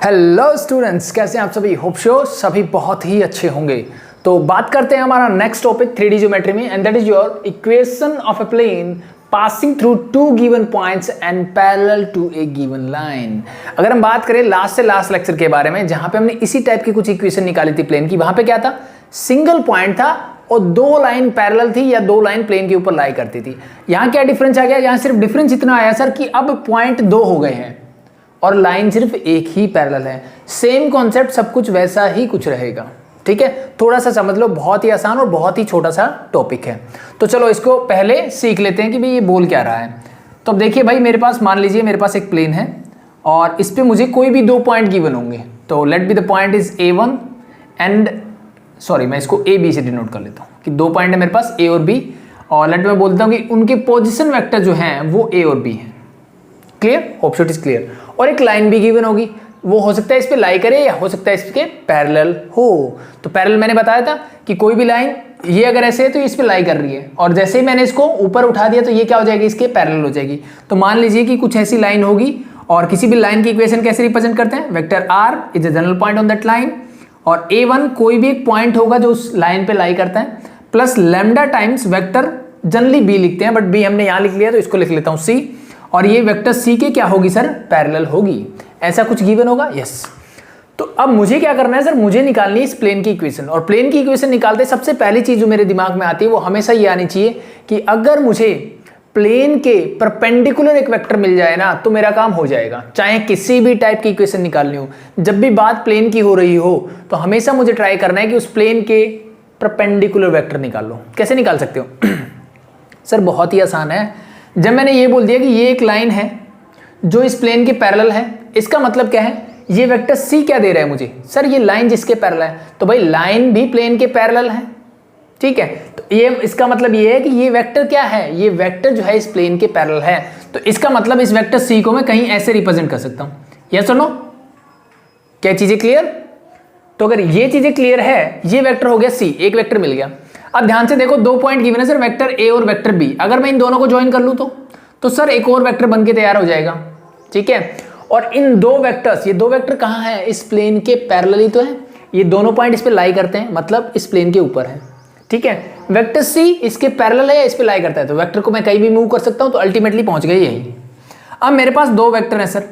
Hello students, कैसे हैं आप सभी। होप शो सभी बहुत ही अच्छे होंगे। तो बात करते हैं हमारा नेक्स्ट टॉपिक 3D ज्योमेट्री में, and that is your equation of a plane passing through two given points and parallel to a given line. अगर हम बात करें लास्ट से लास्ट लेक्चर के बारे में, जहां पे हमने इसी टाइप की कुछ इक्वेशन निकाली थी प्लेन की, वहां पे क्या था, सिंगल पॉइंट था और दो लाइन पैरेलल थी या दो लाइन प्लेन के ऊपर लाई करती थी। यहाँ क्या डिफरेंस आ गया, यहाँ सिर्फ डिफरेंस इतना आया सर कि अब पॉइंट दो हो गए हैं और लाइन सिर्फ एक ही पैरेलल है। सेम कॉन्सेप्ट, सब कुछ वैसा ही कुछ रहेगा। ठीक है, थोड़ा सा समझ लो, बहुत ही आसान और बहुत ही छोटा सा टॉपिक है। तो चलो इसको पहले सीख लेते हैं कि भाई ये बोल क्या रहा है। तो अब देखिए भाई, मेरे पास मान लीजिए मेरे पास एक प्लेन है और इस पे मुझे कोई भी दो पॉइंट गिवन होंगे। तो let be the point is A1 and sorry मैं इसको AB से डिनोट कर लेता हूँ कि दो पॉइंट है मेरे पास A और B, और लेट मैं बोलता हूँ कि उनके पोजिशन वेक्टर जो हैं वो A और B है। Clear, hope so it is clear. और एक लाइन भी गिवन होगी, वो हो सकता है इस पे लाई करे या हो सकता है इसके पैरेलल हो। तो पैरेलल मैंने बताया था कि कोई भी लाइन ये अगर ऐसे है तो इस पे लाई कर रही है, और जैसे ही मैंने इसको ऊपर उठा दिया तो ये क्या हो जाएगी, इसके पैरेलल हो जाएगी। तो मान लीजिए कि कुछ ऐसी लाइन होगी, और किसी भी लाइन की इक्वेशन कैसे रिप्रेजेंट करते हैं, vector R is a general point on that line, और A1 कोई भी एक पॉइंट होगा जो उस लाइन पे लाई करता है, plus lambda times vector generally B लिखते हैं, बट B हमने यहाँ लिख लिया तो इसको लिख लेता हूँ C, और ये वेक्टर C के क्या होगी सर, पैरेलल होगी। ऐसा कुछ गिवन होगा, यस। तो अब मुझे क्या करना है सर, मुझे निकालनी है इस प्लेन की इक्वेशन। और प्लेन की इक्वेशन निकालते सबसे पहली चीज जो मेरे दिमाग में आती है वो हमेशा ये आनी चाहिए कि अगर मुझे प्लेन के परपेंडिकुलर एक वेक्टर मिल जाए ना तो मेरा काम हो जाएगा, चाहे किसी भी टाइप की इक्वेशन निकालनी हो। जब भी बात प्लेन की हो रही हो तो हमेशा मुझे ट्राई करना है कि उस प्लेन के परपेंडिकुलर वेक्टर निकाल लो। कैसे निकाल सकते हो सर, बहुत ही आसान है। जब मैंने ये बोल दिया कि ये एक लाइन है जो इस प्लेन के पैरेलल है, इसका मतलब क्या है, ये वेक्टर C क्या दे रहा है मुझे, सर ये लाइन जिसके पैरेलल है, तो भाई लाइन भी प्लेन के पैरेलल है। ठीक है, तो ये इसका मतलब ये है कि ये वेक्टर क्या है, ये वेक्टर जो है इस प्लेन के पैरेलल है। तो इसका मतलब इस वेक्टर C को मैं कहीं ऐसे रिप्रेजेंट कर सकता हूं। यस और नो, क्या चीजें क्लियर? तो अगर ये चीजें क्लियर है, ये वेक्टर हो गया C, एक वेक्टर मिल गया। अब ध्यान से देखो, दो पॉइंट गिवन है सर, वेक्टर A और वेक्टर B। अगर मैं इन दोनों को ज्वाइन कर लूं तो सर एक और वेक्टर बन के तैयार हो जाएगा। ठीक है, और इन दो वेक्टर्स, ये दो वेक्टर कहाँ है, इस प्लेन के पैरेलल ही तो है। ये दोनों पॉइंट इस पे लाई करते हैं, मतलब इस प्लेन के ऊपर है। ठीक है, वेक्टर C इसके पैरेलल है या इस पे लाई करता है, तो वेक्टर को मैं कहीं भी मूव कर सकता हूं, तो अल्टीमेटली पहुंच गई यही। अब मेरे पास दो वेक्टर है सर,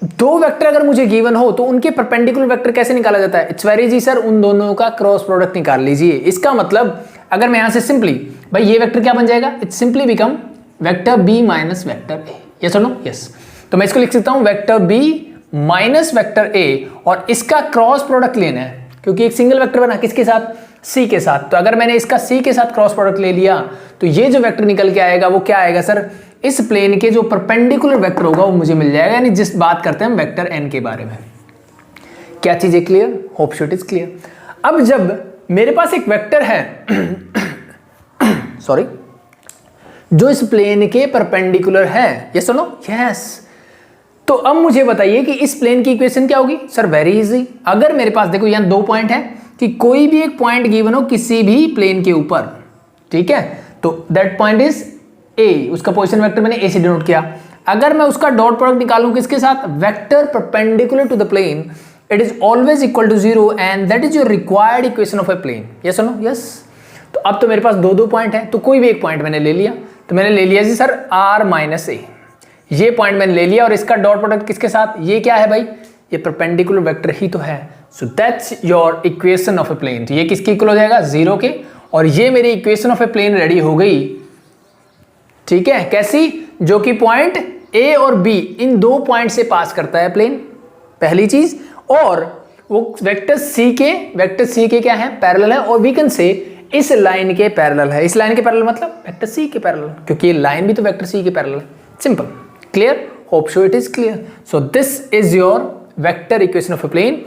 दो वेक्टर अगर मुझे गिवन हो तो उनके परपेंडिकुलर वेक्टर कैसे निकाला जाता है, इट्स वेरी इजी सर, उन दोनों का क्रॉस प्रोडक्ट निकाल लीजिए। इसका मतलब अगर मैं यहां से सिंपली, भाई ये वेक्टर क्या बन जाएगा, it's simply become vector B minus vector A। Yes और नो, यस। तो मैं इसको लिख सकता हूं vector B minus vector A, और इसका क्रॉस प्रोडक्ट लेना है क्योंकि एक सिंगल वेक्टर बना, किसके साथ, C के साथ। तो अगर मैंने इसका C के साथ क्रॉस प्रोडक्ट ले लिया तो ये जो वेक्टर निकल के आएगा वो क्या आएगा सर, इस प्लेन के जो परपेंडिकुलर वेक्टर होगा वो मुझे मिल जाएगा, यानी जिस बात करते हैं हम वेक्टर n के बारे में। क्या चीजें clear? Hope so it is clear. अब जब मेरे पास एक वेक्टर है सॉरी, जो इस प्लेन के परपेंडिकुलर है, यस और नो, यस। तो अब मुझे बताइए कि इस प्लेन की इक्वेशन क्या होगी सर, वेरी इजी। अगर मेरे पास देखो यहां दो पॉइंट है कि कोई भी एक पॉइंट गिवन हो किसी भी प्लेन के ऊपर, ठीक है, तो दैट पॉइंट इज A, उसका पोजीशन वेक्टर मैंने A से डिनोट किया। अगर मैं उसका डॉट प्रोडक्ट निकालूं किसके साथ, vector perpendicular to the plane, it is always equal to 0 and that is your required equation of a plane. Yes और नो, यस। तो अब तो मेरे पास दो दो पॉइंट है, तो कोई भी एक पॉइंट मैंने ले लिया, तो मैंने ले लिया जी सर R माइनस A, ये पॉइंट मैंने ले लिया, और इसका डॉट प्रोडक्ट किसके साथ, ये क्या है भाई, ये परपेंडिकुलर वेक्टर ही तो है। So that's your equation of a plane. तो ये किसके इक्वल हो जाएगा, 0 के, और ये मेरी equation of a plane ready हो गई। ठीक है, कैसी, जो कि पॉइंट A और B इन दो पॉइंट से पास करता है प्लेन, पहली चीज, और वो वेक्टर C के क्या है, पैरेलल है, और वी कैन से इस लाइन के पैरेलल है। इस लाइन के पैरेलल मतलब वेक्टर C के पैरेलल, क्योंकि ये लाइन भी तो वेक्टर C के पैरेलल है। Simple, clear, hope so it is clear. So this is your vector equation of a plane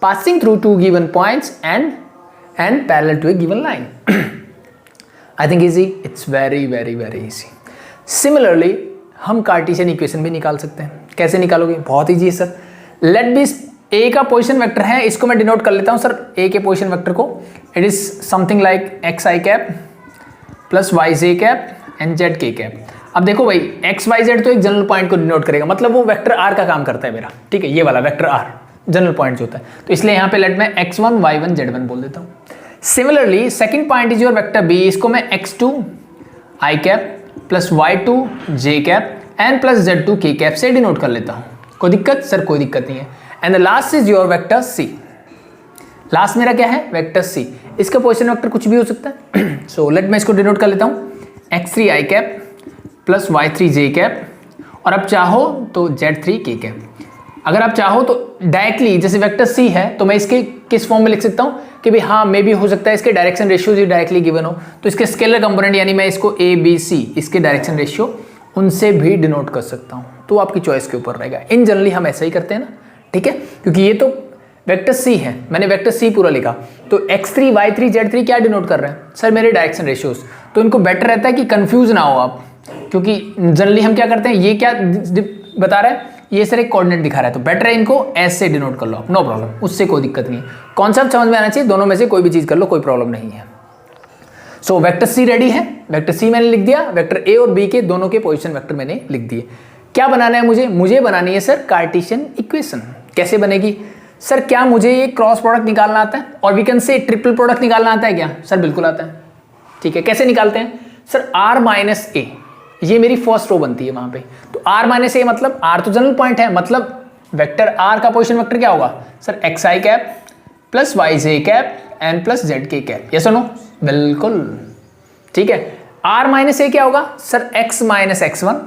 passing through two given points and parallel to a given line. I think easy, it's very very very easy. Similarly हम Cartesian equation भी निकाल सकते हैं। कैसे निकालोगे, बहुत easy है sir. Let be A का पोजीशन वेक्टर है, इसको मैं डिनोट कर लेता हूं सर, A के पोजीशन वेक्टर को, it is something like xi cap plus yj cap and zk cap. अब देखो भाई एक्स वाई जेड तो एक जनरल पॉइंट को डिनोट करेगा, मतलब वो वेक्टर आर का काम करता है मेरा, ठीक है, ये वाला वेक्टर आर जनरल पॉइंट जो होता है, तो इसलिए यहाँ पे लेट मैं x1 y1 z1 बोल देता हूँ। Similarly second point is your vector b, इसको मैं x2 i cap plus y2 j cap and plus z2 k cap से डिनोट कर लेता हूँ। कोई दिक्कत? सर कोई दिक्कत नहीं है। And the last is your vector c, last मेरा क्या है? वेक्टर c, इसका पोजीशन वेक्टर कुछ भी हो सकता है। सो लेट मैं इसको डिनोट कर लेता हूँ x3 i cap plus y3 j cap, और अब चाहो तो z3 k कैप। अगर आप चाहो तो डायरेक्टली जैसे वेक्टर c है तो मैं इसके किस फॉर्म में लिख सकता हूँ कि भाई हाँ मे भी हो सकता है इसके डायरेक्शन रेशियोज ही डायरेक्टली गिवन हो, तो इसके स्केलर कंपोनेंट यानी मैं इसको a b c इसके डायरेक्शन रेशियो उनसे भी डिनोट कर सकता हूँ, तो आपकी चॉइस के ऊपर रहेगा। इन जनरली हम ऐसा ही करते हैं ना, ठीक है, क्योंकि ये तो वेक्टर c है, मैंने वेक्टर c पूरा लिखा, तो x3 y3 z3 क्या डिनोट कर रहे हैं? सर मेरे डायरेक्शन रेशियोज। तो इनको बेटर रहता है कि कंफ्यूज ना हो आप, क्योंकि जनरली हम क्या करते हैं, ये क्या बता रहा है, ये सर एक कोऑर्डिनेट दिखा रहा है, तो बेटर है इनको एस से डिनोट कर लो आप, नो प्रॉब्लम, उससे कोई दिक्कत नहीं है। कॉन्सेप्ट समझ में आना चाहिए, दोनों में से कोई भी चीज़ कर लो, कोई प्रॉब्लम नहीं है। सो वेक्टर सी रेडी है, वेक्टर सी मैंने लिख दिया, वेक्टर ए और बी के दोनों के पोजीशन वेक्टर मैंने लिख दिए। क्या बनाना है मुझे बनानी है सर कार्टेशियन इक्वेशन। कैसे बनेगी? सर क्या मुझे ये क्रॉस प्रोडक्ट निकालना आता है, और we can say triple product निकालना आता है क्या? सर बिल्कुल आता है, ठीक है। कैसे निकालते हैं? सर r माइनस ए, ये मेरी फर्स्ट रो बनती है वहां पे, तो r माइनस ए मतलब r तो जनरल पॉइंट है, मतलब वेक्टर r का पोजीशन वेक्टर क्या होगा? Sir x i cap plus y j cap and plus z k cap, yes और नो? बिल्कुल, ठीक है। r माइनस ए क्या होगा? Sir x minus x1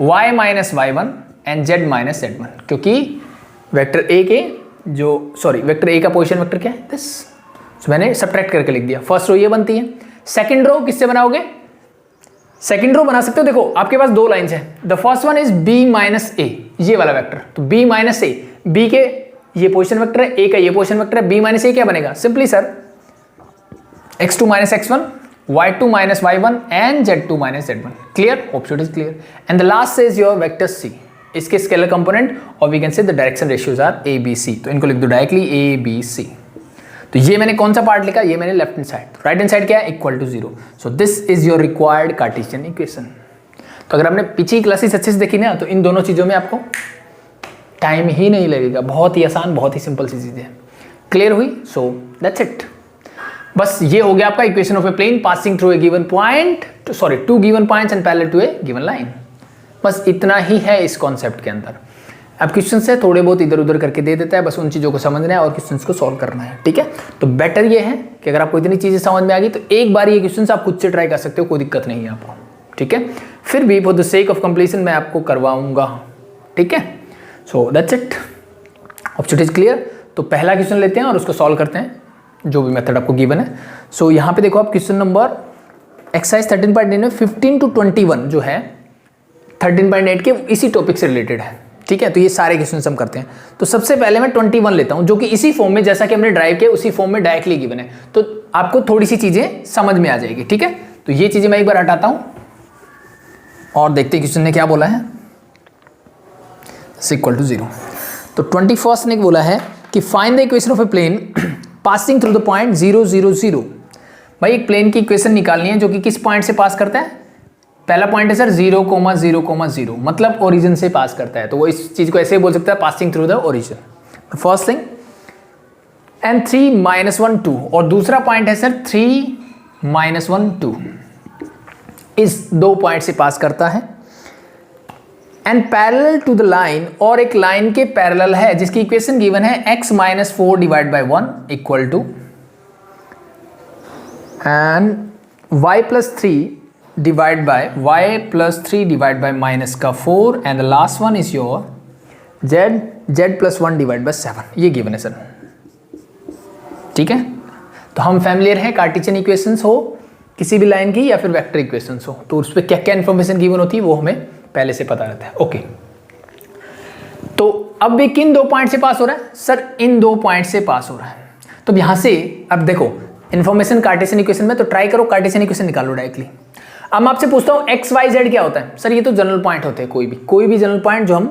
y minus y1 and z minus z1, क्योंकि vector A के vector A का position vector क्या है? दिस, मैंने सब्ट्रैक्ट करके लिख दिया। फर्स्ट रो ये बनती है। सेकंड रो किससे बनाओगे? सेकंड रो बना सकते हो, देखो आपके पास दो लाइंस हैं, the first one is b minus a, ये वाला वेक्टर, तो b माइनस ए, b के ये पोजीशन वेक्टर है, a का ये पोजीशन वेक्टर है, b माइनस ए क्या बनेगा? Simply sir x2 minus x1 y2 minus y1 and z2 minus z1। Clear? Hope so it is clear. And the last is your vector c, इसके scalar component, और we can say the direction ratios are a b c, तो इनको लिख दो directly a b c। तो ये मैंने कौन सा पार्ट लिखा? ये मैंने left hand side, right hand side क्या है? Equal to 0। So this is your required Cartesian equation. तो अगर आपने पीछे क्लासेस अच्छे से देखी ना, तो इन दोनों चीज़ों में आपको टाइम ही नहीं लगेगा, बहुत ही आसान, बहुत ही सिंपल सी चीज़ें। क्लियर हुई? सो दैट्स इट, बस ये हो गया आपका equation of a plane passing through a given point, two given points and parallel to a given line. बस इतना ही है इस कॉन्सेप्ट के अंदर। अब क्वेश्चन से थोड़े बहुत इधर उधर करके दे देता है, बस उन चीज़ों को समझना है और क्वेश्चंस को सॉल्व करना है, ठीक है। तो बेटर ये है कि अगर आपको इतनी चीज़ें समझ में आ गई तो एक बार ये क्वेश्चंस आप खुद से ट्राई कर सकते हो, कोई दिक्कत नहीं है आपको, ठीक है। फिर भी for the sake of completion मैं आपको करवाऊंगा, ठीक है। So that's it, object is clear. तो पहला क्वेश्चन लेते हैं और उसको सॉल्व करते हैं, जो भी मेथड आपको गिवन है। सो यहाँ पे देखो आप क्वेश्चन नंबर एक्सरसाइज 13.9 में 15 to 21 जो है 13.8 के इसी टॉपिक से रिलेटेड है, ठीक है। तो ये सारे क्वेश्चन हम करते हैं। तो सबसे पहले मैं 21 लेता हूं, जो कि इसी फॉर्म में जैसा कि हमने ड्राइव किया उसी फॉर्म में डायरेक्टली गिवन है, तो आपको थोड़ी सी चीजें समझ में आ जाएगी, ठीक है। तो ये चीजें मैं एक बार हटाता हूं और देखते हैं क्वेश्चन ने क्या बोला है। Equal to 0। तो 21 ने बोला है कि find the equation of a plane passing through the point 0 0 0। भाई एक प्लेन की इक्वेशन निकालनी है जो कि किस पॉइंट से पास करता है। पहला पॉइंट है सर 0, 0, 0, मतलब ओरिजिन से पास करता है, तो वो इस चीज को ऐसे बोल सकता है passing through the origin, first thing. And 3 -1 2, और दूसरा पॉइंट है सर 3 -1 2, इस दो पॉइंट से पास करता है। And parallel to the line, और एक लाइन के पैरेलल है जिसकी इक्वेशन गिवन है x -4 divide by 1 equal to and y + 3 divide by y + 3 divide by -4, and the last one is your z + 1 divide by 7, ये given है sir, ठीक है। तो हम फैमिलियर हैं कार्टेशियन इक्वेशंस हो किसी भी लाइन की या फिर वेक्टर इक्वेशंस हो, तो उस पर क्या क्या इन्फॉर्मेशन गिवन होती है वो हमें पहले से पता रहता है, ओके। तो अब भी किन दो पॉइंट से पास हो रहा है सर? इन दो पॉइंट से पास हो रहा है। तो यहां से अब देखो इन्फॉर्मेशन कार्टेशियन इक्वेशन में, तो ट्राई करो कार्टेशियन इक्वेशन निकालो डायरेक्टली। अब मैं आपसे पूछता हूं एक्स वाई जेड क्या होता है सर? ये तो जनरल पॉइंट होते हैं, कोई भी जनरल पॉइंट जो हम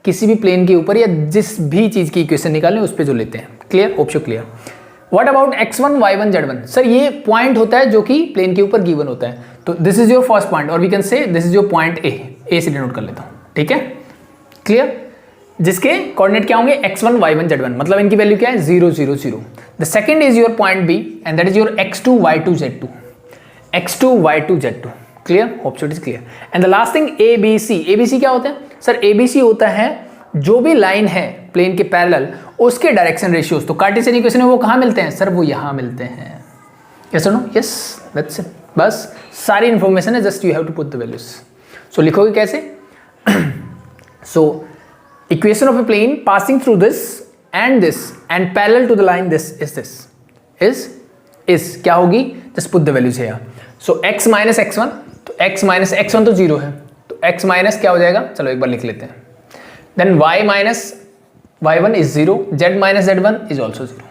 किसी भी प्लेन के ऊपर या जिस भी चीज की इक्वेशन निकालें उस पर जो लेते हैं। Clear? Option clear. What about x1 y1 z1? Sir ये पॉइंट होता है जो कि प्लेन के ऊपर गिवन होता है, तो this is your first point और we can say this is your point A से डिनोट कर लेता हूं, ठीक है, क्लियर, जिसके कोऑर्डिनेट क्या होंगे x1 y1 z1, मतलब इनकी वैल्यू क्या है 0 0 0। The second is your point b and that is your x2 y2 z2, x2 y2 z2, clear, hope so it is clear. And the last thing ABC, ABC क्या होता है sir? ABC होता है जो भी line है plane के parallel उसके डायरेक्शन रेशियोज, तो कार्टेशियन इक्वेशन में वो कहाँ मिलते हैं सर? वो यहाँ मिलते हैं, यस और नो? यस, दैट्स इट, बस सारी इंफॉर्मेशन है, just you have to put the values. So लिखोगे कैसे? So equation of a plane passing through this and parallel to the line this क्या होगी? Just put the values here. So x minus x1, तो x minus x1 तो 0 है, तो x minus क्या हो जाएगा? चलो एक बार लिख लेते हैं। Then y minus y1 is 0, z minus z1 is also 0.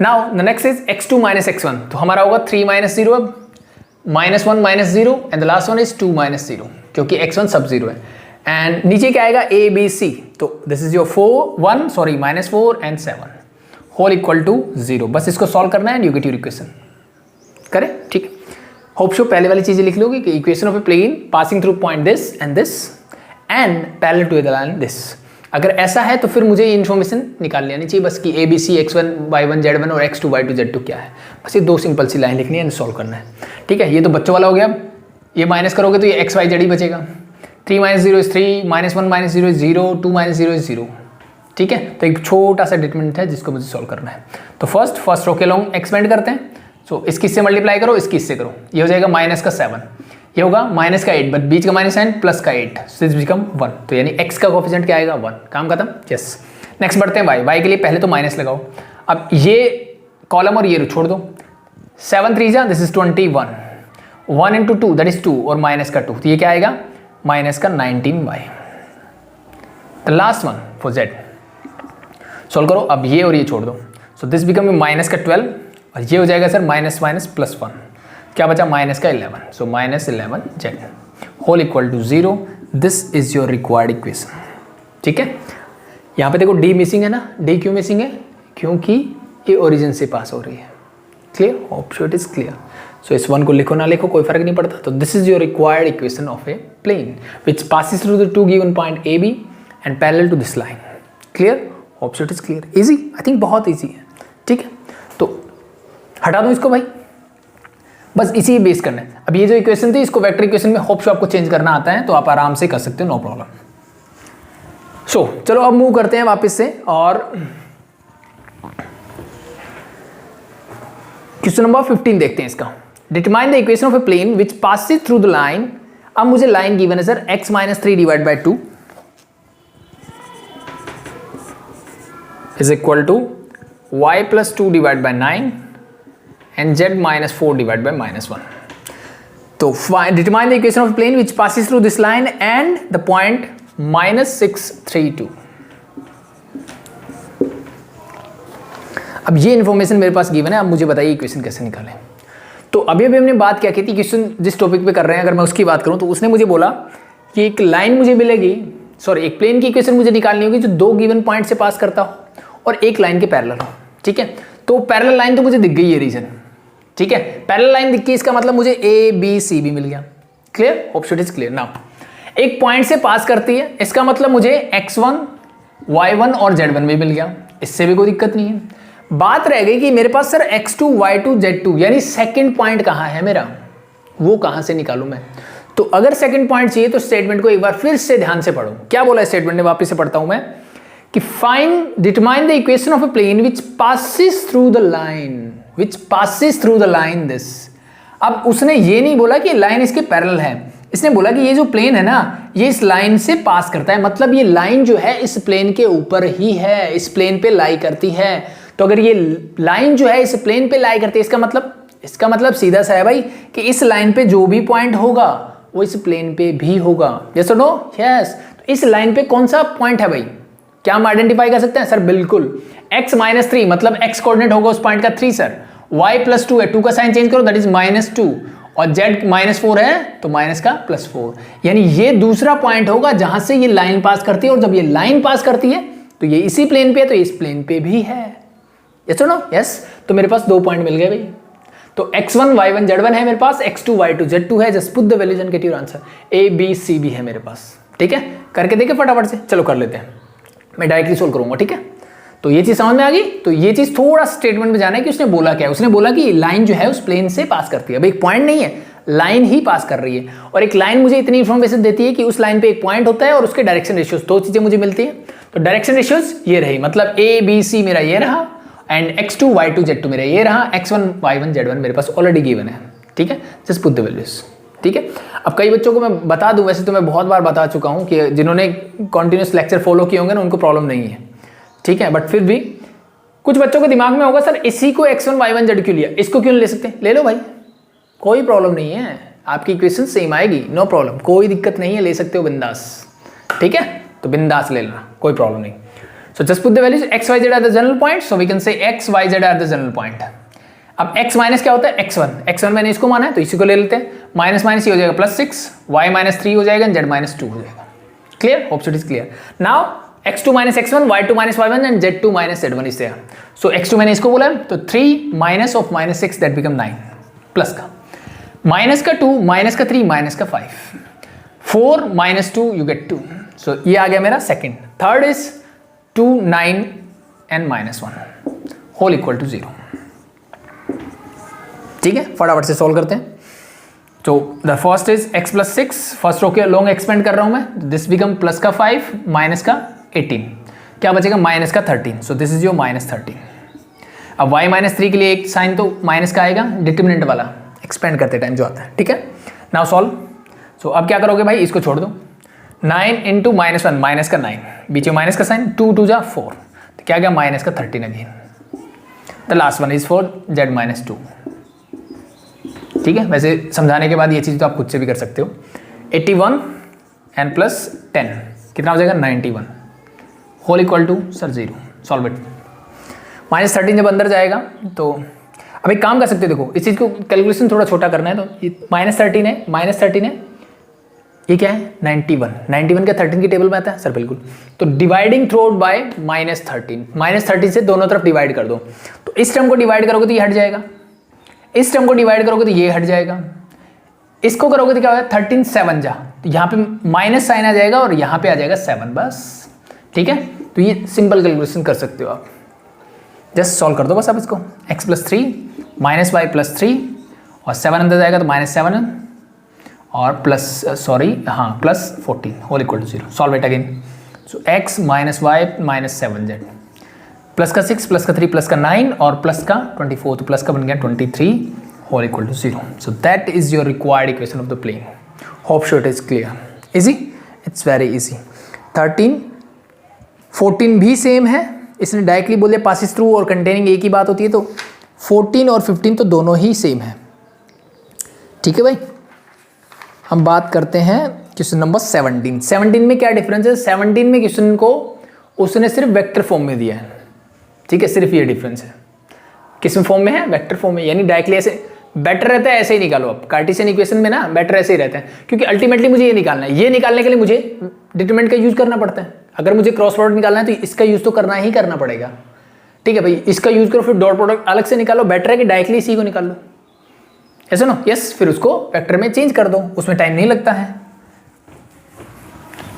Now the next is x2 minus x1, तो हमारा होगा 3 minus 0 अब, -1 minus 0 and the last one is 2 minus 0, क्योंकि x1 सब 0 है। एंड नीचे क्या आएगा? ABC, तो this is your -4 and 7 whole equal to 0। बस इसको सॉल्व करना है and you get your equation, करें, ठीक है। होप शो पहले वाली चीजें लिख लोगे कि equation of a plane passing through point this and parallel to the line this. अगर ऐसा है तो फिर मुझे ये इन्फॉर्मेशन निकाल लेनी चाहिए बस कि ABC x1 y1 z1 और x2 y2 z2 क्या है। बस ये दो सिंपल सी लाइन लिखनी है एंड सॉल्व करना है, ठीक है। ये तो बच्चों वाला हो गया। ये माइनस करोगे तो ये x y z ही बचेगा। 3 - 0 is 3, -1 - 0 is 0, 2 - 0 is 0, ठीक है। तो एक छोटा सा डिटरमिनेंट है जिसको मुझे सॉल्व करना है। तो फर्स्ट रो के लॉन्ग एक्सपेंड करते हैं। सो इसकी इससे मल्टीप्लाई करो, इसकी इससे करो, ये हो जाएगा -7, ये होगा -8, बट बीच का माइनस साइन प्लस का 8, सो दिस बिकम 1। तो यानी x का कोएफिशिएंट क्या आएगा? 1। काम खत्म, यस। नेक्स्ट बढ़ते हैं y के लिए। पहले तो माइनस लगाओ। अब ये कॉलम और ये रो छोड़ दो। 7 3 जा, दिस इज 21, 1 × 2 दैट इज 2 और माइनस का 2, तो ये क्या आएगा? माइनस का 19y। The last one for z solve करो। अब ये और ये छोड़ दो, सो दिस बिकम माइनस का 12 और ये हो जाएगा सर -+1, क्या बचा? माइनस का 11, so -11 z whole equal to 0। This is your required equation, ठीक है। यहाँ पे देखो d मिसिंग है ना। d क्यों मिसिंग है? क्योंकि ये ओरिजिन से पास हो रही है। Clear? Hope so it is clear. So इस वन को लिखो ना लिखो कोई फर्क नहीं पड़ता। तो this is your required equation of a plane which passes through the 2 given point AB and parallel to this line. Clear? Hope so it is clear. Easy, I think बहुत ईजी है, ठीक है। तो हटा दो इसको भाई, बस इसी बेस करना है। अब ये जो इक्वेशन थी इसको वेक्टर इक्वेशन में होप शो आपको चेंज करना आता है तो आप आराम से कर सकते हो, नो प्रॉब्लम। सो चलो अब मूव करते हैं वापस से और क्वेश्चन नंबर 15 देखते हैं इसका। Determine the equation of a plane which passes through the line. अब मुझे लाइन गिवन है sir x - 3 / 2 is equal to y + 2 / 9 and z - 4 / -1. तो determine the equation of a plane which passes through this line and the point -6 3 2. अब ये information मेरे पास given है। अब मुझे बताइए इक्वेशन कैसे निकालें। तो अभी हमने बात क्या की थी, क्वेश्चन जिस टॉपिक पे कर रहे हैं अगर मैं उसकी बात करूं तो उसने मुझे बोला कि एक लाइन मुझे मिलेगी, सॉरी एक प्लेन की इक्वेशन मुझे निकालनी होगी जो 2 गिवन पॉइंट से पास करता हो और एक लाइन के पैरेलल हो, ठीक है। तो पैरेलल लाइन तो मुझे दिख गई है रीजन, ठीक है। पैरेलल लाइन दिख गई, इसका मतलब मुझे ABC भी मिल गया। Clear? Hope so it is clear. Now एक पॉइंट से पास करती है, इसका मतलब मुझे x1 y1 और z1 भी मिल गया, इससे भी कोई दिक्कत नहीं है। बात रह गई कि मेरे पास सर x2 y2 z2 यानी सेकंड पॉइंट कहाँ है मेरा, वो कहाँ से निकालूं मैं। तो अगर सेकंड पॉइंट चाहिए तो स्टेटमेंट को एक बार फिर से ध्यान से पढ़ो। क्या बोला स्टेटमेंट ने, वापस से पढ़ता हूं मैं कि find determine the equation of a plane which passes through the line this. अब उसने ये नहीं बोला कि लाइन इसके पैरेलल है, इसने बोला कि ये जो प्लेन है ना ये इस लाइन से पास करता है, मतलब ये लाइन जो है इस प्लेन के ऊपर ही है, इस प्लेन पे लाई करती है। तो अगर ये लाइन जो है इस प्लेन पे लाई करती है, इसका मतलब सीधा सा है भाई कि इस लाइन पे जो भी पॉइंट होगा वो इस प्लेन पे भी होगा। यस और नो? यस। तो इस लाइन पे कौन सा पॉइंट है भाई, क्या हम आइडेंटिफाई कर सकते हैं? सर बिल्कुल, x - 3 मतलब x कोऑर्डिनेट होगा उस पॉइंट का 3 सर, y + 2 है, 2 का साइन चेंज करो दैट इज -2 और z -4 है तो माइनस का +4, यानी ये दूसरा पॉइंट होगा जहां से ये लाइन पास करती है। और जब ये लाइन पास करती है तो ये इसी प्लेन पे है, तो इस प्लेन पे भी है। ये सुनो, यस, तो मेरे पास 2 पॉइंट मिल गए भाई। तो x1 y1 z1 है मेरे पास, x2 y2 z2 है, just put the values and gate your answer. a b c भी है मेरे पास, ठीक है, करके देखे फटाफट से, चलो कर लेते हैं, मैं डायरेक्टली सोल्व करूंगा, ठीक है। तो ये चीज समझ में आ गई। तो ये चीज थोड़ा स्टेटमेंट में जाना है कि उसने बोला क्या है। उसने बोला कि लाइन जो है उस प्लेन से पास करती है। अब एक पॉइंट नहीं है, लाइन ही पास कर रही है, और एक लाइन मुझे इतनी इंफॉर्मेशन देती है कि उस लाइन पे एक पॉइंट होता है और उसके डायरेक्शन रेशियोज, 2 चीजें मुझे मिलती है। तो डायरेक्शन रेशियोज ये रही, मतलब a b c मेरा ये रहा, एंड x2 y2 z2 मेरा ये रहा, x1 y1 z1 मेरे पास ऑलरेडी गिवन है, ठीक है, जस्ट पुट द वैल्यूज, ठीक है। अब कई बच्चों को मैं बता दूं, वैसे तो मैं बहुत बार बता चुका हूं कि जिन्होंने कॉन्टिन्यूस लेक्चर फॉलो किए होंगे ना उनको प्रॉब्लम नहीं है, ठीक है, बट फिर भी कुछ बच्चों के दिमाग में होगा सर इसी को x1 y1 z क्यों लिया, इसको क्यों ले सकते, ले लो भाई, कोई प्रॉब्लम नहीं है, आपकी इक्वेशन सेम आएगी, नो प्रॉब्लम, कोई दिक्कत नहीं है, ले सकते हो बिंदास, ठीक है, तो बिंदास ले लेना, कोई प्रॉब्लम नहीं। So just put the values x, y, z are the general points. So we can say x, y, z are the general point. अब x माइनस क्या होता है, x1 मैंने इसको माना है तो इसी को ले लेते हैं, माइनस माइनस ये हो जाएगा +6, y -3 हो जाएगा, z -2 हो जाएगा। Clear, hope it is clear. Now x2 - x1, y2 - y1 and z2 - z1 is there. So x2 मैंने इसको बोला तो 3 minus of -6 that become 9, plus का माइनस का 2 माइनस का 3 माइनस का 5, 4 - 2 यू गेट 2। सो ये आ गया मेरा second. Third is 2 9 and -1 whole equal to 0, ठीक है, फटाफट से सॉल्व करते हैं। तो the first is x + 6, first row के लॉन्ग एक्सपेंड कर रहा हूं मैं, दिस बिकम प्लस का 5 माइनस का 18, क्या बचेगा माइनस का 13, सो दिस इज योर -13। अब y -3 के लिए एक साइन तो माइनस का आएगा, डिटरमिनेंट वाला एक्सपेंड करते टाइम जो आता है, ठीक है। Now solve. सो अब क्या करोगे भाई, इसको छोड़ दो, 9 × -1 माइनस का 9, बीच में माइनस का साइन, 2 2 जा 4, तो क्या गया माइनस का 13 again. The last one is for z -2, ठीक है। वैसे समझाने के बाद ये चीज़ तो आप खुद से भी कर सकते हो। 81 एंड प्लस 10 कितना हो जाएगा 91 whole equal to sir 0। Solve it. -13 जब अंदर जाएगा तो अब एक काम कर सकते हो, देखो इस चीज़ को कैलकुलेशन थोड़ा छोटा करना है, तो ये -13 है, -13 है, ये क्या है 91 क्या 13 की टेबल में आता है सर, बिल्कुल। तो डिवाइडिंग थ्रू आउट बाय -13 से दोनों तरफ डिवाइड कर दो, तो इस टर्म को डिवाइड करोगे तो ये हट जाएगा, इस टर्म को डिवाइड करोगे तो ये हट जाएगा, इसको करोगे तो क्या होगा 13 7 जा, तो यहाँ पे माइनस साइन आ जाएगा और यहाँ पे आ जाएगा 7 बस, ठीक है। तो ये सिंपल कैलकुलेशन कर सकते हो आप, जस्ट सॉल्व कर दो बस आप इसको। x + 3 -y + 3 और 7 अंदर जाएगा तो -7 और +14 whole equal to 0। Solve it again. So x - y - 7z plus का 6 प्लस का 3 प्लस का 9 और प्लस का 24, तो प्लस का बन गया 23 whole equal to 0। So that is your required equation of the plane. Hope so it is clear. Easy, it's very easy. 13 14 भी सेम है, इसने डायरेक्टली बोल दिया पासिस थ्रू और कंटेनिंग एक ही बात होती है, तो 14 और 15 तो दोनों ही सेम है, ठीक है भाई। हम बात करते हैं क्वेश्चन नंबर 17। 17 में क्या डिफरेंस है, 17 में क्वेश्चन को उसने सिर्फ वेक्टर फॉर्म में दिया है, ठीक है, सिर्फ ये डिफरेंस है। किस फॉर्म में है, वेक्टर फॉर्म में, यानी डायरेक्टली ऐसे बेटर रहता है, ऐसे ही निकालो आप। कार्टेशियन इक्वेशन में ना बेटर ऐसे ही रहता है, क्योंकि अल्टीमेटली मुझे ये निकालना है, ये निकालने के लिए मुझे डिटरमिनेंट का यूज करना पड़ता है। अगर मुझे क्रॉस प्रोडक्ट निकालना है तो इसका यूज तो करना ही करना पड़ेगा, ठीक है भाई। इसका यूज करो, फिर डॉट प्रोडक्ट अलग से निकालो, बेटर है कि डायरेक्टली इसी को निकाल लो, ऐसा ना, यस, फिर उसको वेक्टर में चेंज कर दो, उसमें टाइम नहीं लगता है।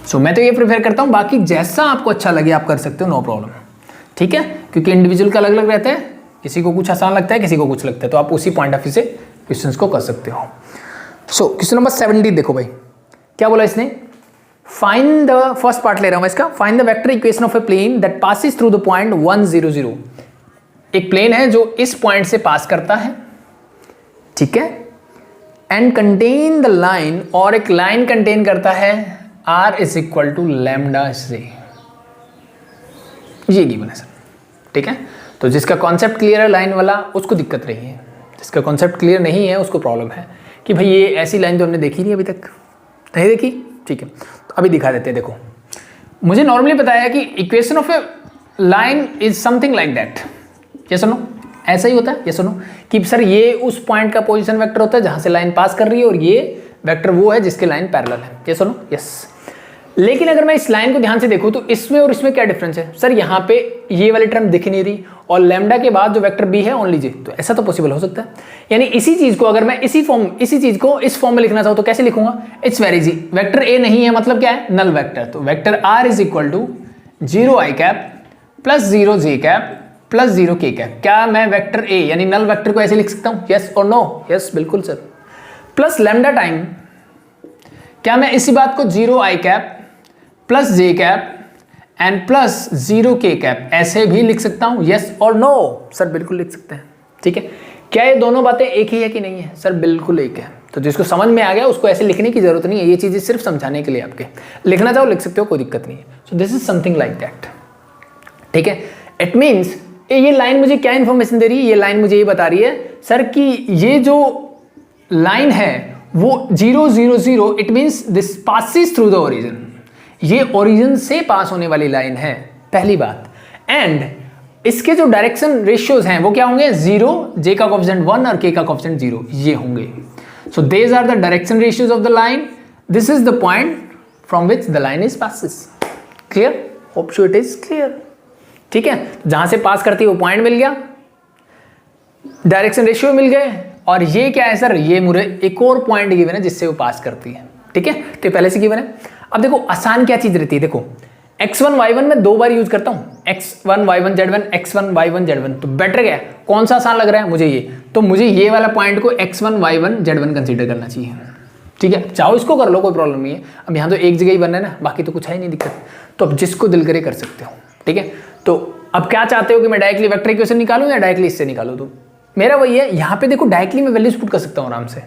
सो मैं तो ये प्रेफर करता हूं, बाकी जैसा आपको अच्छा लगे आप कर सकते हो, नो प्रॉब्लम, ठीक है, क्योंकि इंडिविजुअल का अलग अलग रहता है, किसी को कुछ आसान लगता है, किसी को कुछ लगता है, तो आप उसी पॉइंट ऑफ व्यू से क्वेश्चंस को कर सकते हो। सो क्वेश्चन नंबर 17 देखो भाई, क्या बोला इसने, फाइंड द, फर्स्ट पार्ट ले रहा हूं मैं इसका, find the vector equation of a plane that passes through the point 1 0 0। एक प्लेन है जो इस पॉइंट से पास करता है, ठीक है, एंड कंटेन द लाइन, और एक लाइन कंटेन करता है r इज इक्वल टू λ3, ये गिवन है सर, ठीक है। तो जिसका कॉन्सेप्ट क्लियर है लाइन वाला उसको दिक्कत रही है, जिसका कॉन्सेप्ट क्लियर नहीं है उसको प्रॉब्लम है कि भाई ये ऐसी लाइन तो हमने देखी नहीं अभी तक, नहीं देखी, ठीक है। तो अभी दिखा देते हैं। देखो मुझे नॉर्मली बताया कि equation of A line is something like that, ये सुनो ऐसा ही होता है, ये सुनो कि सर ये उस पॉइंट का पोजीशन वेक्टर होता है जहां से लाइन पास कर रही है, और ये वेक्टर वो है जिसके लाइन पैरेलल है, ये सुनो, यस। लेकिन अगर मैं इस लाइन को ध्यान से देखूं तो इसमें और इसमें क्या डिफरेंस है सर, यहाँ पे ये वाली टर्म दिख नहीं रही और लैम्डा के बाद जो वेक्टर बी है ओनली जे, तो ऐसा तो पॉसिबल हो सकता है। यानी इसी चीज को अगर मैं इसी चीज को इस फॉर्म में लिखना चाहूँ तो कैसे लिखूंगा, it's very easy. Vector A नहीं है मतलब क्या है, नल वेक्टर, तो vector R is equal to 0 i cap plus 0 j cap plus 0 k cap. क्या मैं वेक्टर ए यानी नल वेक्टर को ऐसे लिख सकता हूँ, यस और नो? यस बिल्कुल सर। प्लस लैम्डा टाइम, क्या मैं इसी बात को 0 i cap plus J cap and plus 0 k cap ऐसे भी लिख सकता हूं, यस और नो? सर बिल्कुल लिख सकते हैं। ठीक है, क्या ये दोनों बातें एक ही है कि नहीं है? सर बिल्कुल एक है। तो जिसको समझ में आ गया उसको ऐसे लिखने की जरूरत नहीं है, ये चीजें सिर्फ समझाने के लिए आपके, लिखना चाहो लिख सकते हो, कोई दिक्कत नहीं है। सो this is something like that. ठीक है, इट मीन्स ये लाइन मुझे क्या इंफॉर्मेशन दे रही है, ये लाइन मुझे ये बता रही है सर कि ये जो लाइन है वो 0 0 0, it means this passes through the origin, ये ओरिजिन से पास होने वाली लाइन है, पहली बात। एंड इसके जो डायरेक्शन रेशियोज हैं वो क्या होंगे, 0, j का कोएफिशिएंट 1 और k का कोएफिशिएंट 0, ये होंगे। So these are the direction ratios of the line, this is the point from which the line is passes. Clear? Hope so it is clear. ठीक है, जहां से पास करती है वो पॉइंट मिल गया, डायरेक्शन रेशियो मिल गए, और ये क्या है सर, ये मुझे एक और पॉइंट गिवन है जिससे वो पास करती है। ठीक है, तो पहले से गिवन है। अब देखो आसान क्या चीज रहती है, देखो x1 y1 में 2 बार यूज करता हूं, x1 y1 z1 x1 y1 z1, तो बेटर क्या है, कौन सा आसान लग रहा है मुझे ये, तो मुझे ये वाला पॉइंट को x1 y1 z1 कंसीडर करना चाहिए। ठीक है, चाहो इसको कर लो, कोई प्रॉब्लम नहीं है। अब यहाँ तो एक जगह ही बनना है ना, बाकी तो कुछ है ही नहीं दिक्कत, तो अब जिसको दिल करे कर सकते हो। ठीक है, तो अब क्या चाहते हो कि मैं डायरेक्टली वेक्टर इक्वेशन निकालूं या डायरेक्टली इससे निकालूं, तो मेरा वही है, यहाँ पे देखो डायरेक्टली मैं वैल्यूज पुट कर सकता हूँ आराम से।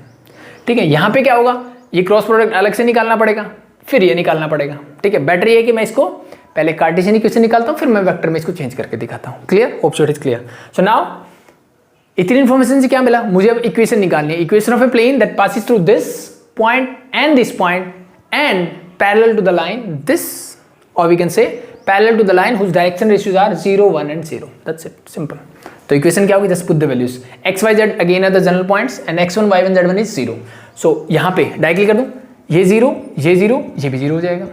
ठीक है, यहाँ पे क्या होगा, ये क्रॉस प्रोडक्ट अलग से निकालना पड़ेगा, फिर ये निकालना पड़ेगा। ठीक है, बेटर ये है कि मैं इसको पहले कार्टेशियन इक्वेशन निकालता हूँ, फिर मैं वेक्टर में इसको चेंज करके दिखाता हूँ। Clear? Hope so it is clear. So now इतनी इन्फॉर्मेशन से क्या मिला मुझे, अब इक्वेशन निकालनी है, equation of a plane that passes through this point and this point and parallel to the line this, और we can say parallel to the line whose direction ratios are 0 1 and 0। That's it, simple. तो equation क्या होगी, just put the values, x y z again R the general points and x1 y1 z1 is 0। सो यहाँ पे directly कर दूं, ये 0 ये 0 ये भी 0 हो जाएगा।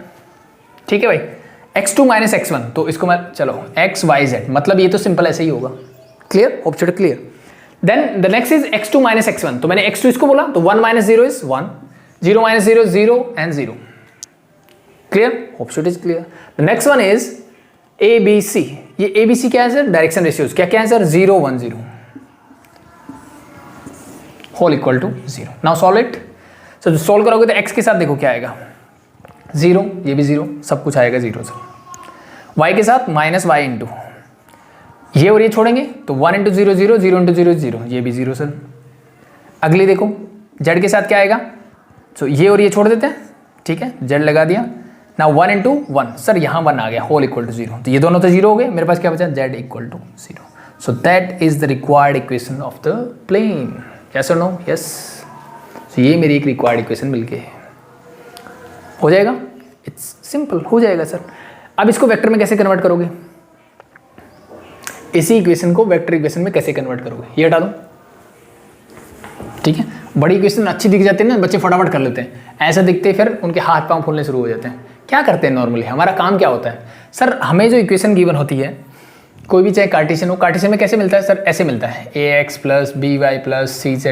ठीक है भाई, x2 माइनस x1, तो इसको मैं चलो x y z, मतलब ये तो सिंपल ऐसे ही होगा। Clear? Hope so it clear. Then the next is x2 minus x1, तो मैंने x2 इसको बोला, तो 1 minus 0 is 1, 0 minus 0 0 and 0। Clear? Hope so it is clear. The next one is ABC, ये ABC क्या है सर, डायरेक्शन रेशियोज क्या क्या है sir, 0 1 0 whole equal to 0। Now solve it. So जो सॉल्व करोगे तो x के साथ देखो क्या आएगा, 0, ये भी 0, सब कुछ आएगा 0 से। y के साथ माइनस y इंटू ये और ये छोड़ेंगे तो 1 इंटू 0 0 0 इंटू 0 0, ये भी 0 सर। अगली देखो z के साथ क्या आएगा, सो ये और ये छोड़ देते हैं। ठीक है, z लगा दिया। नाउ 1 इंटू 1, सर यहाँ 1 आ गया, होल इक्वल टू 0, तो ये दोनों तो 0 हो गए, मेरे पास क्या बचा, z equal to 0। So that is the required equation of the plane. Yes और नो? यस। तो ये मेरी एक रिक्वायर्ड इक्वेशन मिल गई, हो जाएगा, इट्स सिंपल, हो जाएगा सर। अब इसको वेक्टर में कैसे कन्वर्ट करोगे, इसी इक्वेशन को वेक्टर इक्वेशन में कैसे कन्वर्ट करोगे, ये हटा दो। ठीक है, बड़ी इक्वेशन अच्छी दिख जाती है ना, बच्चे फटाफट कर लेते हैं, ऐसा दिखते फिर उनके हाथ पांव फूलने शुरू हो जाते हैं। क्या करते हैं नॉर्मली, हमारा काम क्या होता है सर, हमें जो इक्वेशन गिवन होती है कोई भी, चाहे कार्टेशियन हो, कार्टेशियन में कैसे मिलता है सर, ऐसे मिलता है, ax plus by plus cz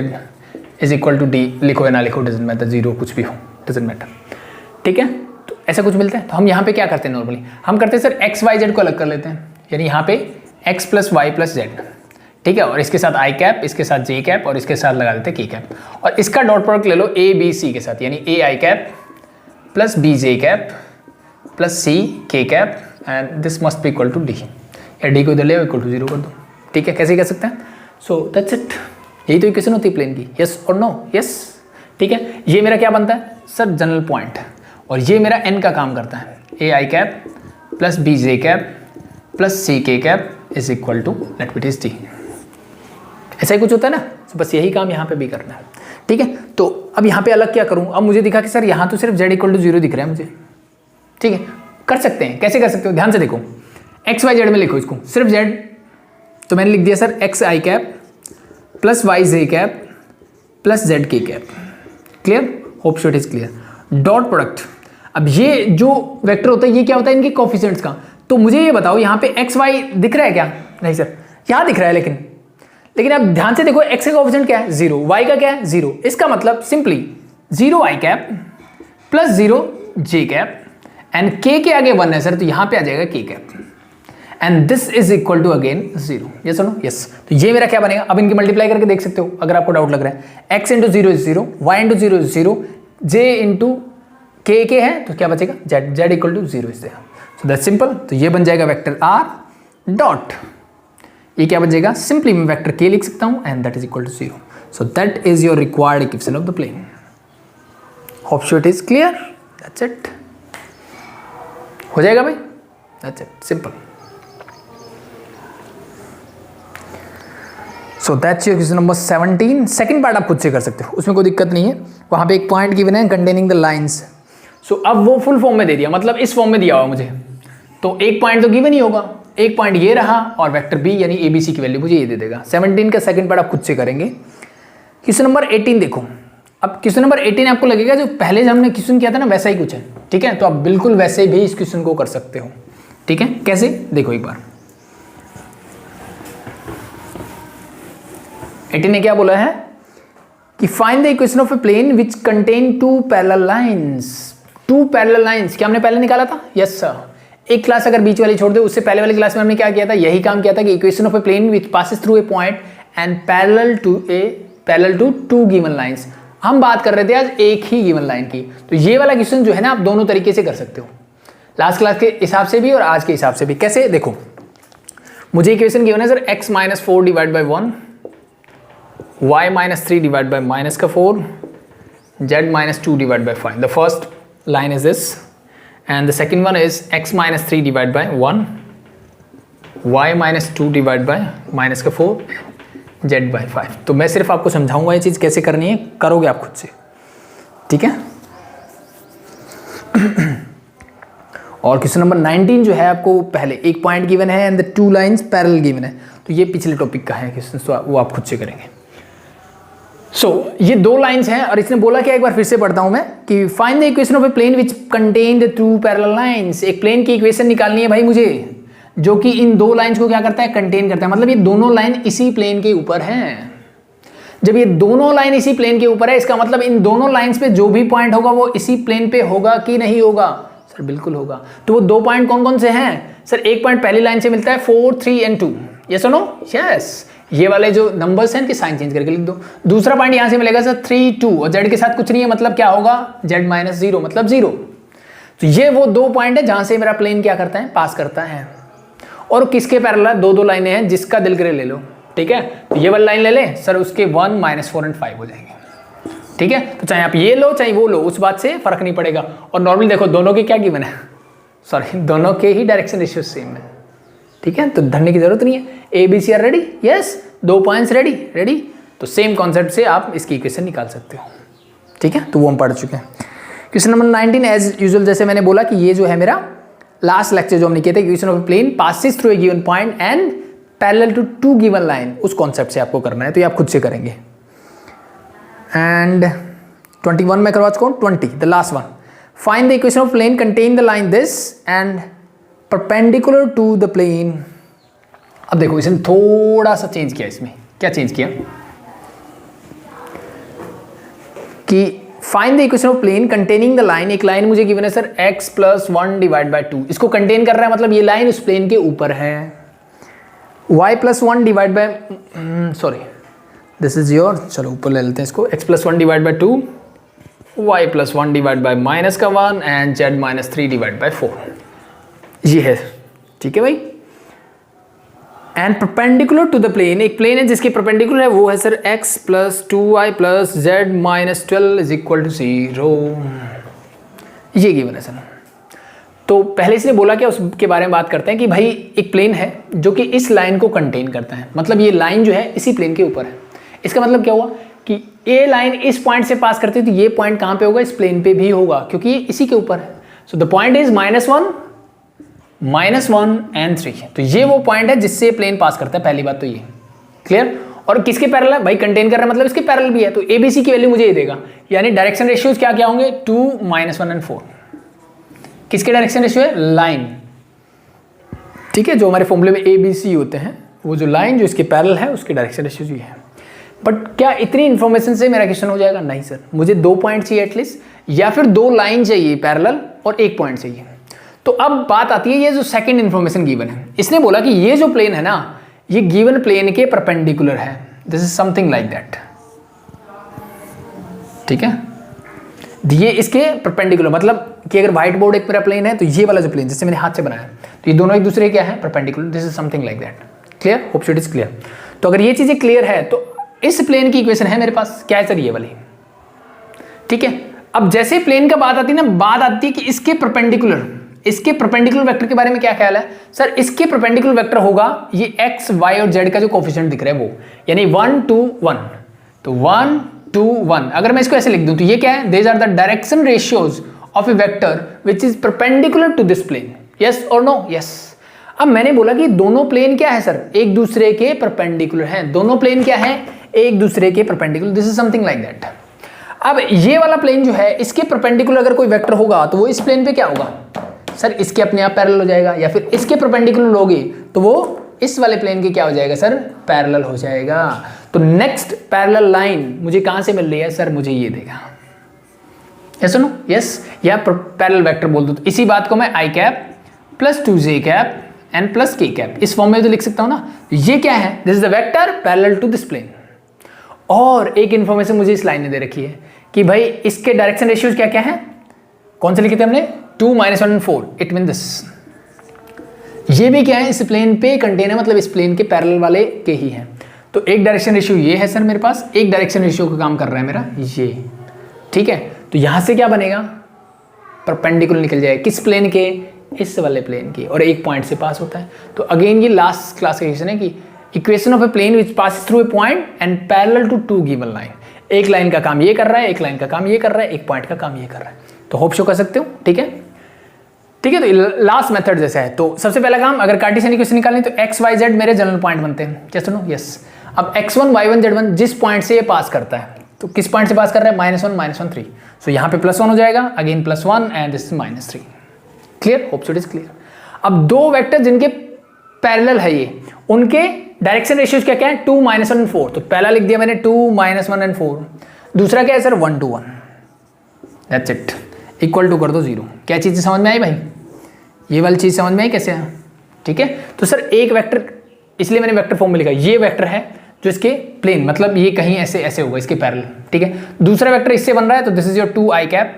is equal to d, लिखो या ना लिखो डजंट मैटर, 0 कुछ भी हो डजंट मैटर। ठीक है, तो ऐसा कुछ मिलता है। तो हम यहाँ पे क्या करते हैं नॉर्मली, हम करते हैं सर x y z को अलग कर लेते हैं, यानी यहाँ पे x plus y plus z। ठीक है, और इसके साथ i कैप, इसके साथ j कैप, और इसके साथ लगा देते हैं k कैप, और इसका डॉट प्रोडक्ट ले लो a b c के साथ, यानी a i cap plus b j cap plus c k cap and this must be equal to d, या d को इधर ले आओ इक्वल टू 0 कर दो। ठीक है, कैसे कर सकते हैं, सो दैट्स इट। यही तो इक्वेशन होती है प्लेन की, यस और नो? यस। ठीक है, ये मेरा क्या बनता है सर, जनरल पॉइंट, और ये मेरा n का काम करता है, a i cap plus b j cap plus c k cap is equal to let me take d। ऐसा ही कुछ होता है ना, तो बस यही काम यहाँ पे भी करना है। ठीक है, तो अब यहाँ पे अलग क्या करूँ, अब मुझे दिखा कि सर यहाँ तो सिर्फ z इक्वल टू 0 दिख रहा है मुझे। ठीक है, कर सकते हैं, कैसे कर सकते हो, ध्यान से देखो, x y z में लिखो इसको, सिर्फ z, तो मैंने लिख दिया sir x i cap plus y j cap plus z k cap. Clear? Hope so it is clear. Dot product, अब ये जो वेक्टर होता है ये क्या होता है, इनके कोफिशिएंट्स का। तो मुझे ये बताओ यहाँ पे एक्स वाई दिख रहा है क्या? नहीं सर, यहाँ दिख रहा है, लेकिन अब ध्यान से देखो, एक्स का कोफिशिएंट क्या है? 0, वाई का क्या है? 0। इसका मतलब simply 0 I cap plus 0 J cap and के के आगे 1 है सर, तो यहाँ पे आ जाएगा K cap and this is equal to again 0। ये सुनो, यस। तो ये मेरा क्या बनेगा? अब इनकी मल्टीप्लाई करके देख सकते हो अगर आपको डाउट लग रहा है। x into 0 is 0, Y into 0 is 0, J into K है, तो क्या बचेगा? z, z equal to 0 is there. So that's simple. तो ये बन जाएगा वेक्टर r डॉट, ये क्या बन जाएगा? सिंपली मैं वेक्टर k लिख सकता हूं and that is equal to 0। So that is your required equation of the plane. Hope so it is clear. That's it. हो जाएगा भाई, that's it, simple. So that's your question number 17। Second part आप खुद से कर सकते हो, उसमें कोई दिक्कत नहीं है। वहां पे एक पॉइंट गिवन है कंटेनिंग द लाइंस। सो अब वो फुल फॉर्म में दे दिया, मतलब इस फॉर्म में दिया हुआ मुझे, तो एक पॉइंट तो गिवन ही होगा, एक पॉइंट ये रहा और वेक्टर बी यानी एबीसी की वैल्यू मुझे ये दे देगा। 17 का सेकंड पार्ट आप खुद से करेंगे। क्वेश्चन नंबर 18 देखो। अब क्वेश्चन नंबर 18 आपको लगेगा जो पहले जो हमने क्वेश्चन किया था ना वैसा ही कुछ है, ठीक है? तो आप बिल्कुल वैसे भी इस क्वेश्चन को कर सकते हो, ठीक है? कैसे? देखो एक बार। 18 ने क्या बोला है कि find the equation of a plane which contain two parallel lines. Two parallel lines क्या हमने पहले निकाला था? Yes sir. एक क्लास अगर बीच वाली छोड़ दे, उससे पहले वाली क्लास में हमने क्या किया था? यही काम किया था कि equation of a plane which passes through a point and parallel to two given lines. हम बात कर रहे थे आज एक ही गिवन लाइन की। तो ये वाला क्वेश्चन जो है ना आप दोनों तरीके से कर सकते हो, लास्ट क्लास के हिसाब से भी और आज के हिसाब से भी। कैसे? देखो, मुझे इक्वेशन गिवन है sir x minus 4 divide by 1, y minus 3 divide by minus का 4, z minus 2 divide by 5। The first line is this and the second one is x minus 3 divided by 1, y minus 2 divided by minus का 4, z by 5। तो मैं सिर्फ आपको समझाऊंगा ये चीज़ कैसे करनी है, करोगे आप खुद से, ठीक है? और क्वेश्चन नंबर 19 जो है आपको पहले एक पॉइंट गिवन है and the two lines parallel given है, तो ये पिछले टॉपिक का है क्वेश्चन, तो वो आप खुद से करेंगे। ये दो लाइंस हैं और इसने बोला क्या, एक बार फिर से पढ़ता हूं मैं कि find the equation of a plane which contain the two parallel lines. एक प्लेन की इक्वेशन निकालनी है भाई मुझे जो कि इन दो लाइंस को क्या करता है? कंटेन करता है। मतलब ये दोनों लाइन इसी प्लेन के ऊपर हैं। जब ये दोनों लाइन इसी प्लेन के ऊपर है, इसका मतलब इन दोनों लाइंस पे जो भी पॉइंट होगा वो इसी प्लेन पे होगा कि नहीं होगा? सर बिल्कुल होगा। तो वो दो पॉइंट कौन कौन से हैं? सर एक पॉइंट पहली लाइन से मिलता है 4, 3 and 2। यस और नो? यस। ये वाले जो नंबर्स हैं इनके साइन चेंज करके लिख दो। दूसरा पॉइंट यहां से मिलेगा सर 3, 2 और z के साथ कुछ नहीं है, मतलब क्या होगा? z माइनस 0 मतलब 0। तो ये वो दो पॉइंट है जहां से मेरा प्लेन क्या करता है? पास करता है। और किसके पैरेलल? दो लाइनें हैं, जिसका दिल करे ले लो, ठीक है? तो ये वाली लाइन ले ले सर, उसके 1, -4 and 5 हो जाएंगे, ठीक है? तो चाहे आप ये लो चाहे वो लो, उस बात से फर्क नहीं पड़ेगा। और नॉर्मली देखो दोनों के क्या गिवन है, सॉरी दोनों के ही डायरेक्शन रेशियो सेम है, ठीक है? तो धरने की जरूरत नहीं है। A B C are ready? Yes. दो पॉइंट्स रेडी। तो सेम कॉन्सेप्ट से आप इसकी इक्वेशन निकाल सकते हो, ठीक है? तो वो हम पढ़ चुके हैं। क्वेश्चन नंबर 19 एज यूजुअल, जैसे मैंने बोला कि ये जो है मेरा लास्ट लेक्चर जो हमने किया था, equation of a plane passes through a given point and parallel to two given line, उस कॉन्सेप्ट से आपको करना है। तो ये आप खुद से करेंगे। एंड 21 में करवा चुका हूँ। 20 the last one, find the equation of plane contain the line this and perpendicular to the plane. अब देखो इसने थोड़ा सा चेंज किया। इसमें क्या चेंज किया कि find the equation of plane containing the line. एक लाइन मुझे गिवन है sir x plus 1 divide by 2, इसको कंटेन कर रहा है, मतलब ये लाइन उस प्लेन के ऊपर है। y plus 1 divide by, sorry this is your, चलो ऊपर ले लेते हैं इसको, x plus 1 divide by 2, y plus 1 divide by minus का 1 and z minus 3 divide by 4, ये है, ठीक है भाई? And perpendicular to the plane, एक प्लेन है जिसके परपेंडिकुलर है, वो है sir x plus 2y plus z minus 12 is equal to 0। ये गिवन है सर। तो पहले इसने बोला क्या, उसके बारे में बात करते हैं कि भाई एक प्लेन है जो कि इस लाइन को कंटेन करता है, मतलब ये लाइन जो है इसी प्लेन के ऊपर है। इसका मतलब क्या हुआ कि ये लाइन इस पॉइंट से पास करती है, तो ये पॉइंट कहाँ पे होगा? इस प्लेन पे भी होगा, क्योंकि ये इसी के ऊपर है। So the point is -1 and 3। तो ये वो पॉइंट है जिससे प्लेन पास करता है, पहली बात तो ये क्लियर। और किसके पैरेलल है भाई? कंटेन कर रहा है, मतलब इसके पैरेलल भी है। तो एबीसी की वैल्यू मुझे ये देगा, यानी डायरेक्शन रेशियोज क्या क्या होंगे? 2, -1 and 4। किसके डायरेक्शन रेशियो है? लाइन, ठीक है, जो हमारे फॉर्मूले में ABC होते हैं, वो जो लाइन जो इसके पैरेलल है उसके डायरेक्शन रेशियो ये है। बट क्या इतनी इन्फॉर्मेशन से मेरा क्वेश्चन हो जाएगा? नहीं सर, मुझे 2 पॉइंट चाहिए एटलीस्ट, या फिर 2 लाइन चाहिए पैरेलल और 1 पॉइंट चाहिए। तो अब बात आती है ये जो सेकंड इन्फॉर्मेशन गिवन है, इसने बोला कि ये जो प्लेन है ना, ये गिवन प्लेन के परपेंडिकुलर है। This is something like that, ठीक है, ये इसके परपेंडिकुलर, मतलब कि अगर व्हाइट बोर्ड एक मेरा प्लेन है तो ये वाला जो प्लेन जैसे मैंने हाथ से बनाया तो ये दोनों एक दूसरे क्या है? Perpendicular. This is something like that. Clear? Hope so it is clear. तो अगर ये चीजें क्लियर है तो इस प्लेन की इक्वेशन है मेरे पास, क्या है सर? ये वाली, ठीक है। अब जैसे प्लेन का बात आती है ना, बात आती है कि इसके परपेंडिकुलर वेक्टर के बारे में क्या ख्याल है सर? इसके परपेंडिकुलर वेक्टर होगा ये x, y और z का जो कोफिशिएंट दिख रहा है वो, यानी 1 2 1। तो 1 2 1, अगर मैं इसको ऐसे लिख दूं तो ये क्या है? These are the direction ratios of a vector which is perpendicular to this plane. Yes or no? Yes. अब मैंने बोला कि दोनों प्लेन क्या है सर? एक दूसरे के परपेंडिकुलर हैं। दोनों प्लेन क्या है? एक दूसरे के perpendicular. This is something like that. अब ये वाला प्लेन जो है, इसके परपेंडिकुलर अगर कोई वेक्टर होगा तो वो इस प्लेन पे क्या होगा सर? इसके अपने आप पैरेलल हो जाएगा, या फिर इसके परपेंडिकुलर लोगे तो वो इस वाले प्लेन के क्या हो जाएगा सर? पैरेलल हो जाएगा। तो नेक्स्ट पैरेलल लाइन मुझे कहां से मिल रही है सर? मुझे ये देगा। Yes no? यस, या पैरेलल वेक्टर बोल दो तो इसी बात को मैं i cap plus 2j cap and plus k cap इस फॉर्म में तो लिख सकता हूं ना। ये क्या है? This is the vector parallel to this plane. और एक इंफॉर्मेशन मुझे इस लाइन ने दे रखी है कि भाई इसके डायरेक्शन रेशियोज क्या क्या है? कौन से लिखे थे हमने? 2 -1 और 4। इट मीन दिस, ये भी क्या है? इस प्लेन पे कंटेन है, मतलब इस प्लेन के पैरेलल वाले के ही है। तो एक डायरेक्शन रेशियो ये है सर मेरे पास, एक डायरेक्शन रेशियो का काम कर रहा है मेरा ये, ठीक है। तो यहां से क्या बनेगा? परपेंडिकुलर निकल जाएगा किस प्लेन के? इस वाले प्लेन की, और एक पॉइंट से पास होता है। तो अगेन ये लास्ट क्लास का क्वेश्चन है कि equation of a plane which pass through a point and parallel to 2 given line. एक लाइन का काम ये कर रहा है, एक लाइन का काम ये कर रहा है, एक पॉइंट का काम ये कर रहा है। तो होप शो कर सकते हो, ठीक है, ठीक है। तो लास्ट मेथड जैसा है। तो सबसे पहला काम, अगर कार्टेशियन इक्वेशन निकालनी तो एक्स वाई जेड मेरे जनरल पॉइंट बनते हैं। Just no? यस। अब x1 y1 z1 जिस पॉइंट से ये पास करता है, तो किस पॉइंट से पास कर रहा है? -1 -1 3। सो यहाँ पे +1 हो जाएगा, again +1 and this -3। Clear? Hope so it is clear. अब दो वेक्टर जिनके पैरेलल है ये, उनके डायरेक्शन रेशियोज क्या क्या है? 2 -1 और 4। तो पहला लिख दिया मैंने 2 -1 एंड 4। दूसरा क्या है सर? 1 2 1। That's it. इक्वल टू कर दो 0। क्या चीज़ समझ में आई भाई? ये वाली चीज़ समझ में आई कैसे है? ठीक है। तो सर एक वेक्टर, इसलिए मैंने वेक्टर फॉर्म में लिखा, ये वेक्टर है जो इसके प्लेन, मतलब ये कहीं ऐसे ऐसे होगा इसके पैरेलल, ठीक है। दूसरा वेक्टर इससे बन रहा है, तो this is your 2i cap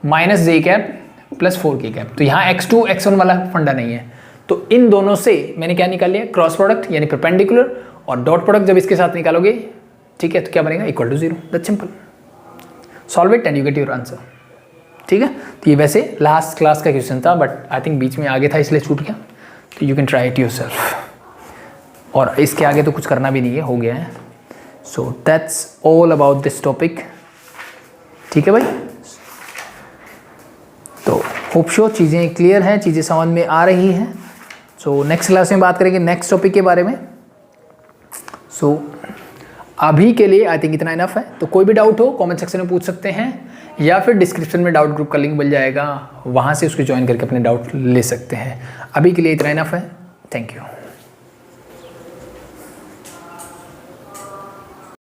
minus j cap plus 4k cap. तो यहाँ x2 x1 वाला फंडा नहीं है। तो इन दोनों से मैंने क्या निकाल लिया? क्रॉस प्रोडक्ट यानी परपेंडिकुलर, और डॉट प्रोडक्ट जब इसके साथ निकालोगे, ठीक है, तो क्या बनेगा? Equal to 0। That's simple. Solve it and you get your answer, ठीक है। तो ये वैसे लास्ट क्लास का क्वेश्चन था, बट आई थिंक बीच में आगे था इसलिए छूट गया। तो you can try it yourself, और इसके आगे तो कुछ करना भी नहीं है, हो गया है। So that's all about this topic, ठीक है भाई। तो होप शो चीज़ें क्लियर हैं, चीज़ें समझ में आ रही हैं। सो नेक्स्ट क्लास में बात करेंगे नेक्स्ट टॉपिक के बारे में। सो अभी के लिए आई थिंक इतना इनफ है। तो कोई भी डाउट हो कमेंट सेक्शन में पूछ सकते हैं, या फिर डिस्क्रिप्शन में डाउट ग्रुप का लिंक मिल जाएगा, वहाँ से उसको ज्वाइन करके अपने डाउट ले सकते हैं। अभी के लिए इतना इनफ है। Thank you.